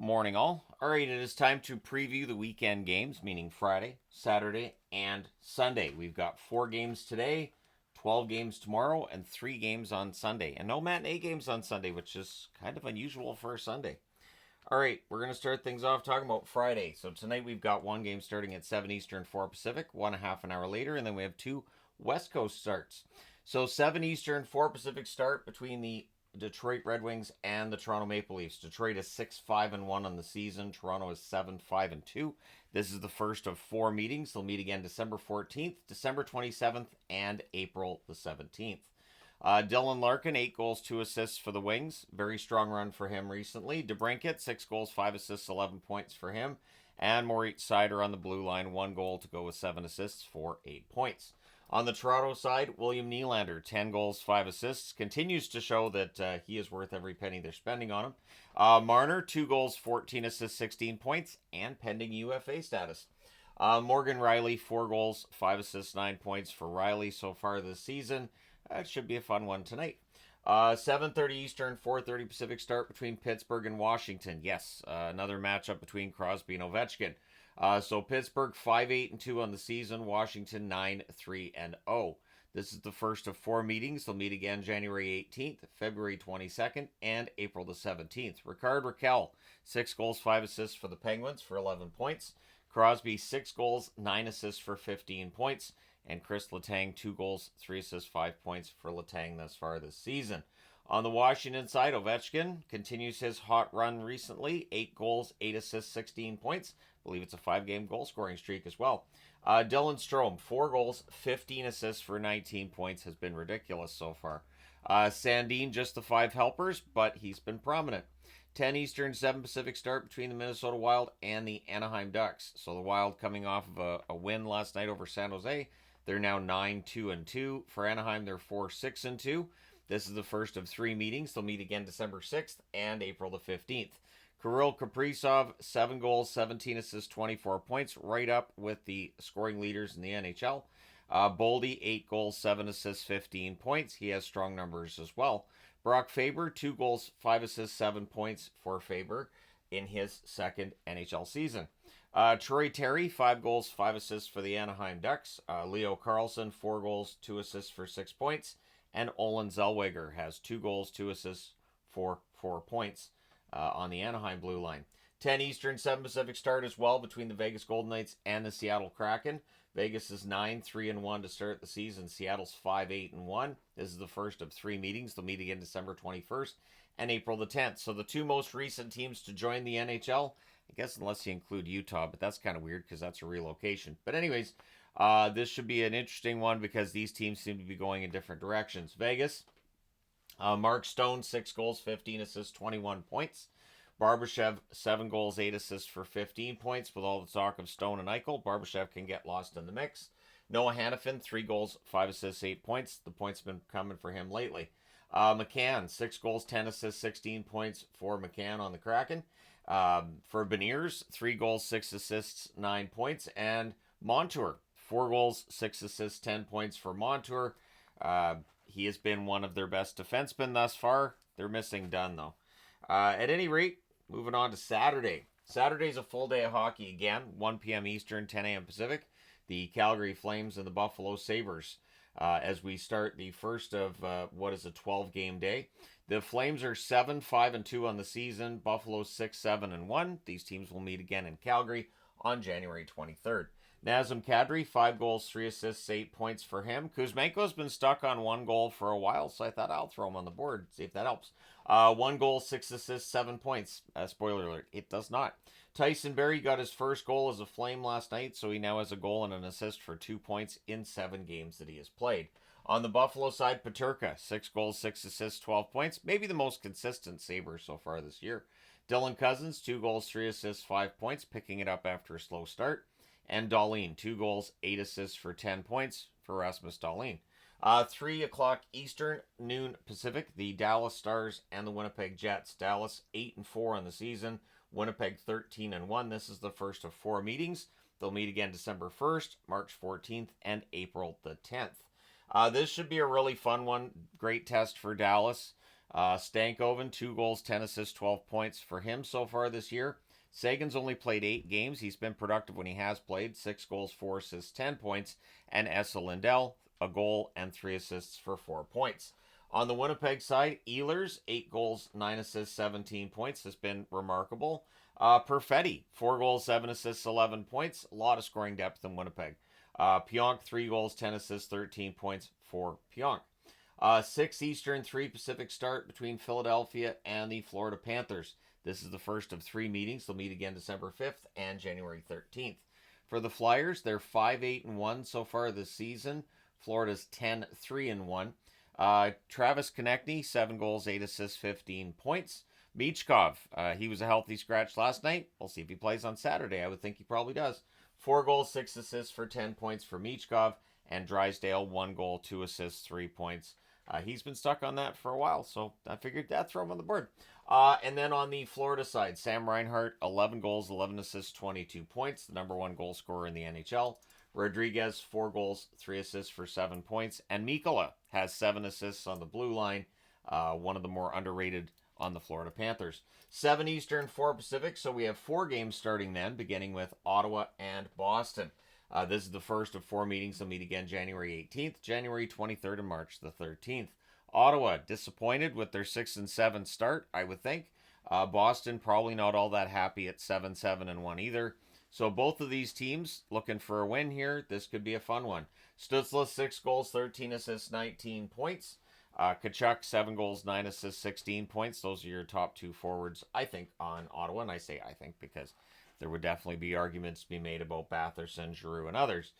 Morning, all. All right, it is time to preview the weekend games, meaning Friday, Saturday, and Sunday. We've got 4 games today, 12 games tomorrow, and 3 games on Sunday. And no matinee games on Sunday, which is kind of unusual for a Sunday. All right, we're going to start things off talking about Friday. So tonight we've got one game starting at 7 Eastern, 4 Pacific, one and a half an hour later, and then we have two West Coast starts. So 7 Eastern, 4 Pacific start between the Detroit Red Wings and the Toronto Maple Leafs. Detroit is 6-5-1 on the season. Toronto is 7-5-2. This is the first of 4 meetings. They'll meet again December 14th, December 27th, and April the 17th. Dylan Larkin, 8 goals, 2 assists for the Wings. Very strong run for him recently. DeBrincat, 6 goals, 5 assists, 11 points for him. And Moritz Seider on the blue line, 1 goal to go with 7 assists for 8 points. On the Toronto side, William Nylander, 10 goals, 5 assists, continues to show that he is worth every penny they're spending on him. Marner, 2 goals, 14 assists, 16 points, and pending UFA status. Morgan Riley, 4 goals, 5 assists, 9 points for Riley so far this season. It should be a fun one tonight. 7:30 Eastern, 4:30 Pacific start between Pittsburgh and Washington. Yes, another matchup between Crosby and Ovechkin. So Pittsburgh 5-8-2 on the season. Washington 9-3-0. This is the first of 4 meetings. They'll meet again January 18th, February 22nd, and April the 17th. Rickard Rakell, 6 goals, 5 assists for the Penguins for 11 points. Crosby, 6 goals, 9 assists for 15 points. And Chris Letang, 2 goals, 3 assists, 5 points for Letang thus far this season. On the Washington side, Ovechkin continues his hot run recently. 8 goals, 8 assists, 16 points. I believe it's a 5-game goal scoring streak as well. Dylan Strome, 4 goals, 15 assists for 19 points. Has been ridiculous so far. Sandin, just the 5 helpers, but he's been prominent. 10 Eastern, 7 Pacific start between the Minnesota Wild and the Anaheim Ducks. So the Wild coming off of a win last night over San Jose. They're now 9-2-2. For Anaheim, they're 4-6-2. This is the first of 3 meetings. They'll meet again December 6th and April the 15th. Kirill Kaprizov, 7 goals, 17 assists, 24 points, right up with the scoring leaders in the NHL. Boldy, 8 goals, 7 assists, 15 points. He has strong numbers as well. Brock Faber, 2 goals, 5 assists, 7 points for Faber in his second NHL season. Troy Terry, 5 goals, 5 assists for the Anaheim Ducks. Leo Carlson, 4 goals, 2 assists for 6 points. And Olin Zellweger has 2 goals, 2 assists for 4 points on the Anaheim blue line. 10 Eastern, 7 Pacific start as well between the Vegas Golden Knights and the Seattle Kraken. Vegas is 9-3-1 to start the season. Seattle's 5-8-1. This is the first of 3 meetings. They'll meet again December 21st and April the 10th. So the 2 most recent teams to join the NHL, I guess unless you include Utah, but that's kind of weird because that's a relocation. But anyways, this should be an interesting one because these teams seem to be going in different directions. Vegas, Mark Stone, 6 goals, 15 assists, 21 points. Barbashev, 7 goals, 8 assists for 15 points. With all the talk of Stone and Eichel, Barbashev can get lost in the mix. Noah Hannafin, 3 goals, 5 assists, 8 points. The points have been coming for him lately. McCann, 6 goals, 10 assists, 16 points for McCann on the Kraken. For Beniers, 3 goals, 6 assists, 9 points. And Montour, 4 goals, 6 assists, 10 points for Montour. He has been one of their best defensemen thus far. They're missing Dunn, though. At any rate, moving on to Saturday. Saturday's a full day of hockey again, 1 p.m. Eastern, 10 a.m. Pacific. The Calgary Flames and the Buffalo Sabres as we start the first of what is a 12-game day. The Flames are 7-5-2 on the season. Buffalo 6-7-1. These teams will meet again in Calgary on January 23rd. Nazem Kadri, 5 goals, 3 assists, 8 points for him. Kuzmenko's been stuck on 1 goal for a while, so I thought I'll throw him on the board, see if that helps. 1 goal, 6 assists, 7 points. Spoiler alert, it does not. Tyson Berry got his first goal as a Flame last night, so he now has a goal and an assist for 2 points in 7 games that he has played. On the Buffalo side, Peterka, 6 goals, 6 assists, 12 points. Maybe the most consistent Sabre so far this year. Dylan Cousins, 2 goals, 3 assists, 5 points, picking it up after a slow start. And Dahlin, 2 goals, 8 assists for 10 points for Rasmus Dahlin. 3 o'clock Eastern, noon Pacific, the Dallas Stars and the Winnipeg Jets. Dallas 8-4 on the season. Winnipeg 13-1. This is the first of 4 meetings. They'll meet again December 1st, March 14th, and April the 10th. This should be a really fun one. Great test for Dallas. Stankoven, 2 goals, 10 assists, 12 points for him so far this year. Sagan's only played 8 games. He's been productive when he has played. 6 goals, 4 assists, 10 points. And Esa Lindell, a goal and 3 assists for 4 points. On the Winnipeg side, Ehlers, 8 goals, 9 assists, 17 points, has been remarkable. Perfetti, 4 goals, 7 assists, 11 points. A lot of scoring depth in Winnipeg. Pionk, 3 goals, 10 assists, 13 points for Pionk. 6 Eastern, 3 Pacific start between Philadelphia and the Florida Panthers. This is the first of 3 meetings. They'll meet again December 5th and January 13th. For the Flyers, they're 5-8-1 so far this season. Florida's 10-3-1. Travis Konechny, 7 goals, 8 assists, 15 points. Michkov, he was a healthy scratch last night. We'll see if he plays on Saturday. I would think he probably does. 4 goals, 6 assists for 10 points for Michkov. And Drysdale, 1 goal, 2 assists, 3 points. He's been stuck on that for a while, so I figured that throw him on the board. And then on the Florida side, Sam Reinhart, 11 goals, 11 assists, 22 points, the number 1 goal scorer in the NHL. Rodriguez, 4 goals, 3 assists for 7 points. And Mikkola has 7 assists on the blue line, one of the more underrated on the Florida Panthers. 7 Eastern, 4 Pacific, so we have 4 games starting then, beginning with Ottawa and Boston. This is the first of 4 meetings. They'll meet again January 18th, January 23rd, and March the 13th. Ottawa, disappointed with their 6-7 start, I would think. Boston, probably not all that happy at 7-7-1 either. So both of these teams looking for a win here. This could be a fun one. Stützle, 6 goals, 13 assists, 19 points. Tkachuk, 7 goals, 9 assists, 16 points. Those are your top 2 forwards, I think, on Ottawa. And I say I think because there would definitely be arguments to be made about Batherson, Giroux, and others.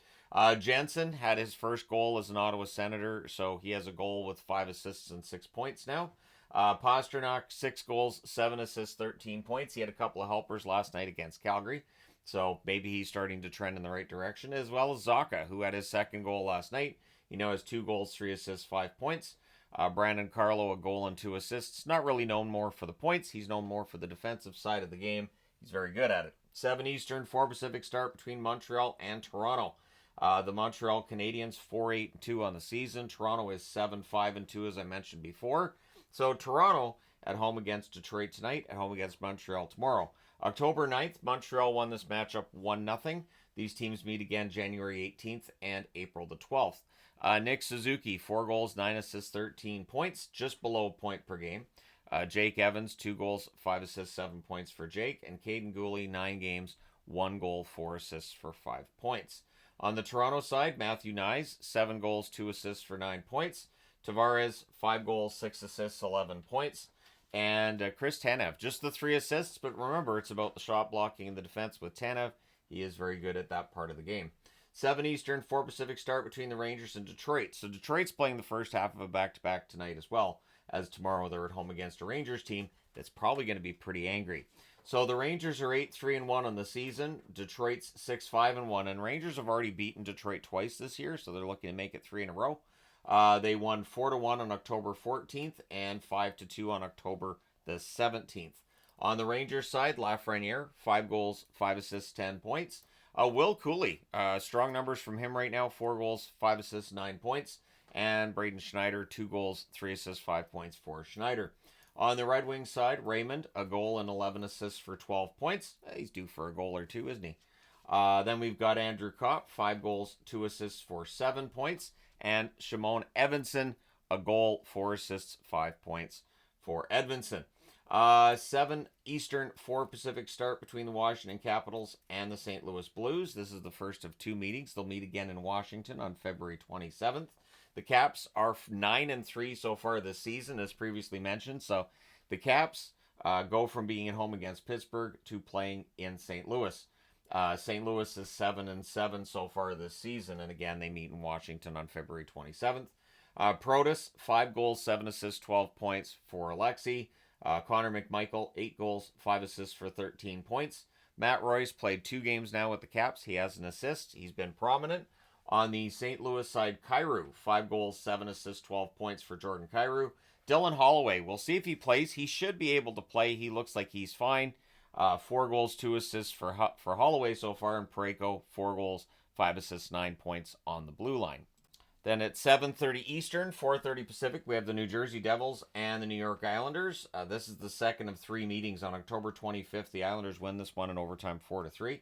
Jensen had his first goal as an Ottawa Senator, so he has a goal with 5 assists and 6 points now. Pastrnak, 6 goals, 7 assists, 13 points. He had a couple of helpers last night against Calgary, so maybe he's starting to trend in the right direction, as well as Zacha, who had his second goal last night. He now has 2 goals, 3 assists, 5 points. Brandon Carlo, a goal and 2 assists. Not really known more for the points. He's known more for the defensive side of the game. He's very good at it. 7 Eastern, 4 Pacific start between Montreal and Toronto. The Montreal Canadiens 4-8-2 on the season. Toronto is 7-5-2, as I mentioned before. So Toronto at home against Detroit tonight, at home against Montreal tomorrow. October 9th, Montreal won this matchup 1-0. These teams meet again January 18th and April the 12th. Nick Suzuki, 4 goals, 9 assists, 13 points, just below a point per game. Jake Evans, 2 goals, 5 assists, 7 points for Jake. And Caden Gooley, 9 games, 1 goal, 4 assists for 5 points. On the Toronto side, Matthew Knies, 7 goals, 2 assists for 9 points. Tavares, 5 goals, 6 assists, 11 points. And Chris Tanev, just the 3 assists, but remember, it's about the shot blocking and the defense with Tanev. He is very good at that part of the game. 7 Eastern, 4 Pacific start between the Rangers and Detroit. So Detroit's playing the first half of a back-to-back tonight as well, as tomorrow they're at home against a Rangers team that's probably going to be pretty angry. So the Rangers are 8-3-1 on the season. Detroit's 6-5-1, and Rangers have already beaten Detroit twice this year, so they're looking to make it 3 in a row. They won 4-1 on October 14th and 5-2 on October the 17th. On the Rangers side, Lafreniere, 5 goals, 5 assists, 10 points. Will Cooley, strong numbers from him right now, 4 goals, 5 assists, 9 points. And Braden Schneider, 2 goals, 3 assists, 5 points for Schneider. On the Red Wings side, Raymond, a goal and 11 assists for 12 points. He's due for a goal or 2, isn't he? Then we've got Andrew Kopp, 5 goals, 2 assists for 7 points. And Shimon Edvinsson, a goal, 4 assists, 5 points for Edvinsson. 7 Eastern, 4 Pacific start between the Washington Capitals and the St. Louis Blues. This is the first of 2 meetings. They'll meet again in Washington on February 27th. The Caps are 9-3 so far this season, as previously mentioned. So the Caps go from being at home against Pittsburgh to playing in St. Louis. St. Louis is 7-7 so far this season, and again, they meet in Washington on February 27th. Protas, 5 goals, 7 assists, 12 points for Alexei. Connor McMichael, 8 goals, 5 assists for 13 points. Matt Royce played 2 games now with the Caps. He has an assist. He's been prominent. On the St. Louis side, Kyrou, 5 goals, 7 assists, 12 points for Jordan Kyrou. Dylan Holloway, we'll see if he plays. He should be able to play. He looks like he's fine. 4 goals, 2 assists for Holloway so far. And Parayko, 4 goals, 5 assists, 9 points on the blue line. Then at 7:30 Eastern, 4:30 Pacific, we have the New Jersey Devils and the New York Islanders. This is the second of three meetings on October 25th. The Islanders win this one in overtime 4-3.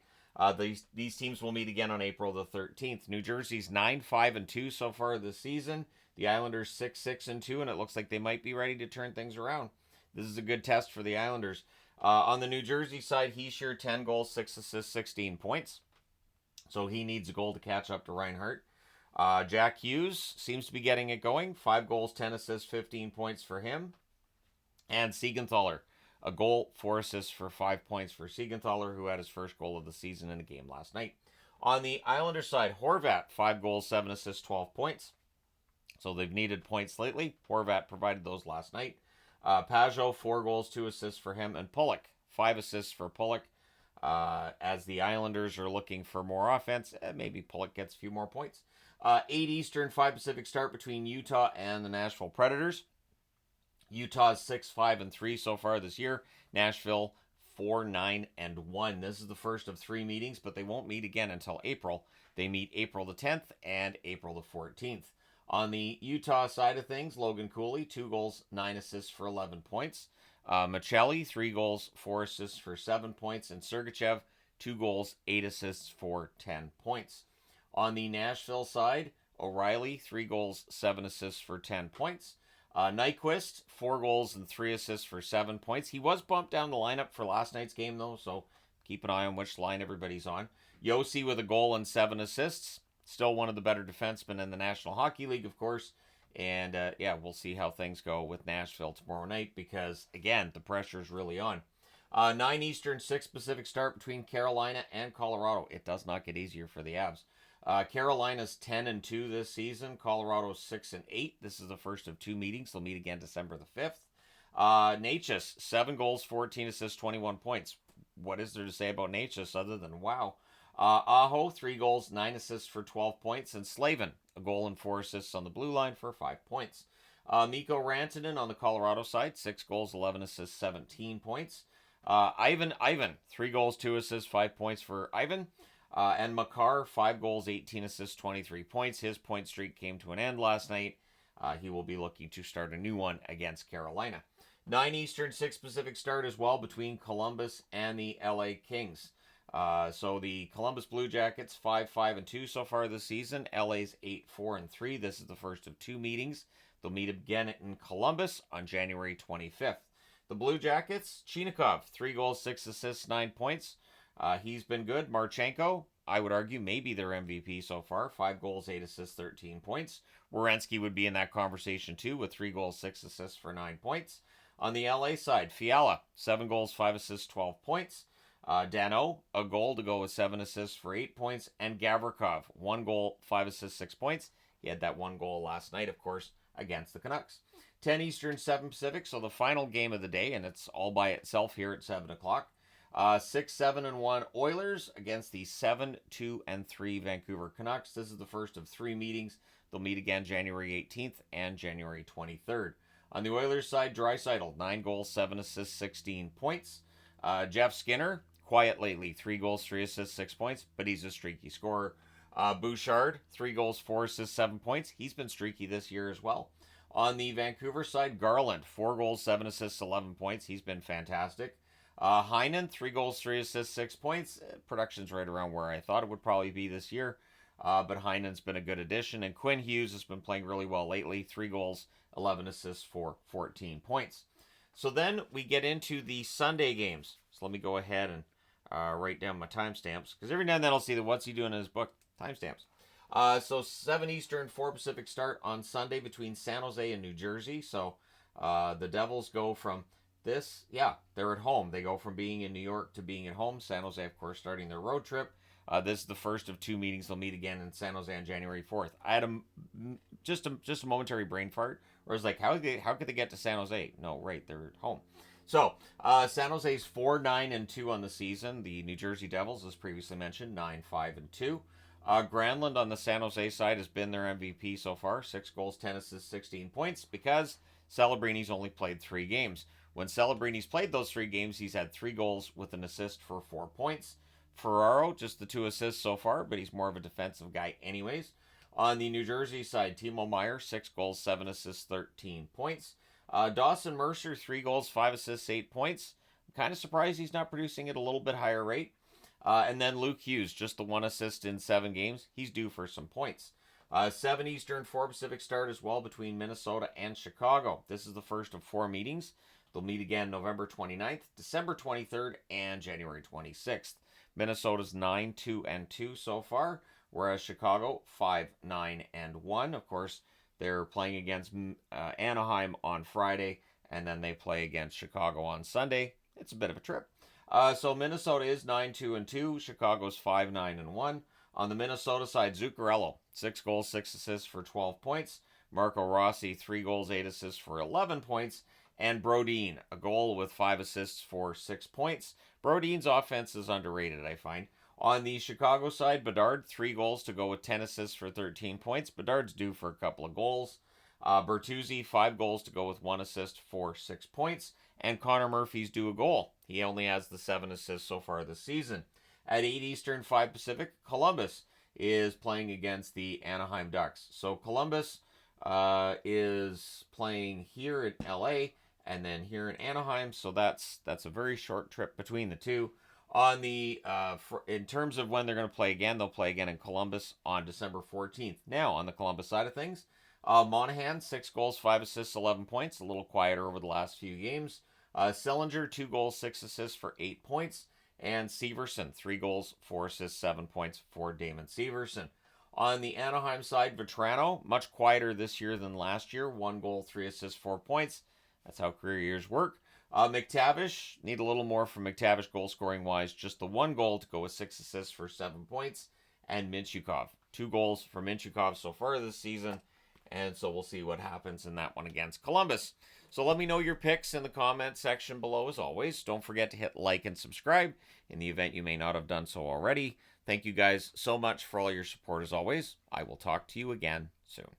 These teams will meet again on April the 13th. New Jersey's 9-5-2 so far this season. The Islanders 6-6-2, and it looks like they might be ready to turn things around. This is a good test for the Islanders. On the New Jersey side, Hischier 10 goals, 6 assists, 16 points. So he needs a goal to catch up to Reinhart. Jack Hughes seems to be getting it going. 5 goals, 10 assists, 15 points for him. And Siegenthaler, a goal, 4 assists for 5 points for Siegenthaler, who had his first goal of the season in a game last night. On the Islanders side, Horvat, 5 goals, 7 assists, 12 points. So they've needed points lately. Horvat provided those last night. Pajot, 4 goals, 2 assists for him. And Pulock, 5 assists for Pulock. As the Islanders are looking for more offense, maybe Pulock gets a few more points. 8 Eastern, 5 Pacific start between Utah and the Nashville Predators. Utah's 6-5-3 so far this year. Nashville 4-9-1. This is the first of 3 meetings, but they won't meet again until April. They meet April the 10th and April the 14th. On the Utah side of things, Logan Cooley, 2 goals, 9 assists for 11 points. Michelli, 3 goals, 4 assists for 7 points. And Sergachev, 2 goals, 8 assists for 10 points. On the Nashville side, O'Reilly, 3 goals, 7 assists for 10 points. Nyquist, 4 goals and 3 assists for 7 points. He was bumped down the lineup for last night's game, though, so keep an eye on which line everybody's on. Yossi with a goal and 7 assists. Still one of the better defensemen in the National Hockey League, of course. And, we'll see how things go with Nashville tomorrow night because, again, the pressure's really on. 9 Eastern, 6 Pacific start between Carolina and Colorado. It does not get easier for the Avs. Carolina's 10-2 this season. Colorado's 6-8. This is the first of 2 meetings. They'll meet again December the 5th. Natchez, 7 goals, 14 assists, 21 points. What is there to say about Natchez other than wow? Aho, 3 goals, 9 assists for 12 points. And Slavin, a goal and 4 assists on the blue line for 5 points. Mikko Rantanen on the Colorado side, 6 goals, 11 assists, 17 points. Ivan, 3 goals, 2 assists, 5 points for Ivan. And Makar, 5 goals, 18 assists, 23 points. His point streak came to an end last night. He will be looking to start a new one against Carolina. 9 Eastern, 6 Pacific start as well between Columbus and the LA Kings. So the Columbus Blue Jackets 5-5-2 so far this season. LA's 8-4-3. This is the first of 2 meetings. They'll meet again in Columbus on January 25th. The Blue Jackets, Chinakhov, 3 goals, 6 assists, 9 points. He's been good. Marchenko, I would argue, maybe their MVP so far. 5 goals, 8 assists, 13 points. Werenski would be in that conversation too with 3 goals, 6 assists for 9 points. On the LA side, Fiala, 7 goals, 5 assists, 12 points. Dano, a goal to go with 7 assists for 8 points. And Gavrikov, 1 goal, 5 assists, 6 points. He had that 1 goal last night, of course, against the Canucks. 10 Eastern, 7 Pacific, so the final game of the day, and it's all by itself here at 7 o'clock. 6-7-1 Oilers against the 7-2-3 Vancouver Canucks. This is the first of 3 meetings. They'll meet again January 18th and January 23rd. On the Oilers side, Draisaitl, 9 goals, 7 assists, 16 points. Jeff Skinner, quiet lately, 3 goals, 3 assists, 6 points, but he's a streaky scorer. Bouchard, 3 goals, 4 assists, 7 points. He's been streaky this year as well. On the Vancouver side, Garland, 4 goals, 7 assists, 11 points. He's been fantastic. Heinen, 3 goals, 3 assists, 6 points. Production's right around where I thought it would probably be this year. But Heinen's been a good addition. And Quinn Hughes has been playing really well lately. 3 goals, 11 assists for 14 points. So then we get into the Sunday games. So let me go ahead and write down my timestamps. Because every now and then I'll see the what's he doing in his book. Timestamps. So 7 Eastern, 4 Pacific start on Sunday between San Jose and New Jersey. So the Devils go from this, they're at home. They go from being in New York to being at home. San Jose, of course, starting their road trip. This is the first of 2 meetings. They'll meet again in San Jose on January 4th. I had just a momentary brain fart where I was like, how could they get to San Jose? No, right, they're at home. So, San Jose's 4-9-2 on the season. The New Jersey Devils, as previously mentioned, 9-5-2. Granlund on the San Jose side has been their MVP so far. 6 goals, 10 assists, 16 points because Celebrini's only played 3 games. When Celebrini's played those 3 games, he's had 3 goals with an assist for 4 points. Ferraro, just the 2 assists so far, but he's more of a defensive guy anyways. On the New Jersey side, Timo Meier, 6 goals, 7 assists, 13 points. Dawson Mercer, 3 goals, 5 assists, 8 points. I'm kind of surprised he's not producing at a little bit higher rate. And then Luke Hughes, just the 1 assist in 7 games. He's due for some points. 7 Eastern, 4 Pacific start as well between Minnesota and Chicago. This is the first of 4 meetings. They'll meet again November 29th, December 23rd, and January 26th. Minnesota's 9-2-2 so far, whereas Chicago 5-9-1. Of course, they're playing against Anaheim on Friday, and then they play against Chicago on Sunday. It's a bit of a trip. So Minnesota is 9-2-2. Chicago's 5-9-1. On the Minnesota side, Zuccarello, 6 goals, 6 assists for 12 points. Marco Rossi, 3 goals, 8 assists for 11 points. And Brodin, a goal with 5 assists for 6 points. Brodin's offense is underrated, I find. On the Chicago side, Bedard, 3 goals to go with 10 assists for 13 points. Bedard's due for a couple of goals. Bertuzzi, 5 goals to go with 1 assist for 6 points. And Connor Murphy's due a goal. He only has the 7 assists so far this season. At 8 Eastern, 5 Pacific, Columbus is playing against the Anaheim Ducks. So Columbus is playing here in LA and then here in Anaheim. So that's a very short trip between the two. On the in terms of when they're going to play again, they'll play again in Columbus on December 14th. Now, on the Columbus side of things, Monahan, 6 goals, 5 assists, 11 points. A little quieter over the last few games. Sillinger, 2 goals, 6 assists for 8 points. And Severson, 3 goals, 4 assists, 7 points for Damon Severson. On the Anaheim side, Vetrano, much quieter this year than last year. 1 goal, 3 assists, 4 points. That's how career years work. McTavish, need a little more from McTavish goal scoring wise. Just the 1 goal to go with 6 assists for 7 points. And Mintyukov, 2 goals for Mintyukov so far this season. And so we'll see what happens in that one against Columbus. So let me know your picks in the comment section below as always. Don't forget to hit like and subscribe in the event you may not have done so already. Thank you guys so much for all your support as always. I will talk to you again soon.